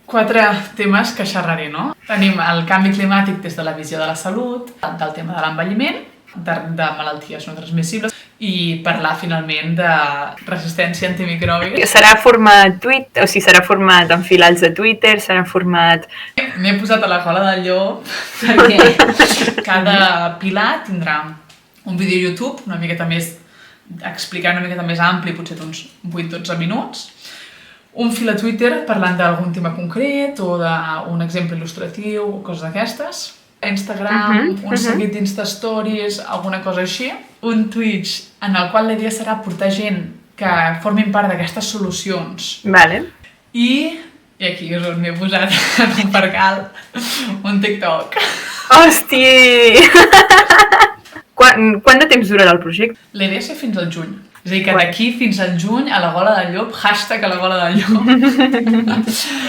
4 temes que xerraré, no? Tenim el canvi climàtic des de la visió de la salut, del tema de l'envelliment, de malalties no transmissibles i parlar finalment de resistència antimicròbica. Serà format Twitter, o sigui, serà format en filats de Twitter, serà format... M'he posat a la cola del llop perquè cada pilar tindrà un vídeo a YouTube una miqueta més, explicant una miqueta més ampli, potser d'uns 8-12 minuts, un fil a Twitter parlant d'algun tema concret o d'un exemple il·lustratiu o coses d'aquestes, Instagram, un seguit d'Insta-Stories, alguna cosa així, un Twitch en el qual la idea serà portar gent que formin part d'aquestes solucions. Vale. I aquí és on m'he posat en un percal, un TikTok. Hosti! Quant de temps durarà el projecte? La idea és fer fins al juny. És a dir, que d'aquí fins al juny, a la gola del llop, #a la gola del llop.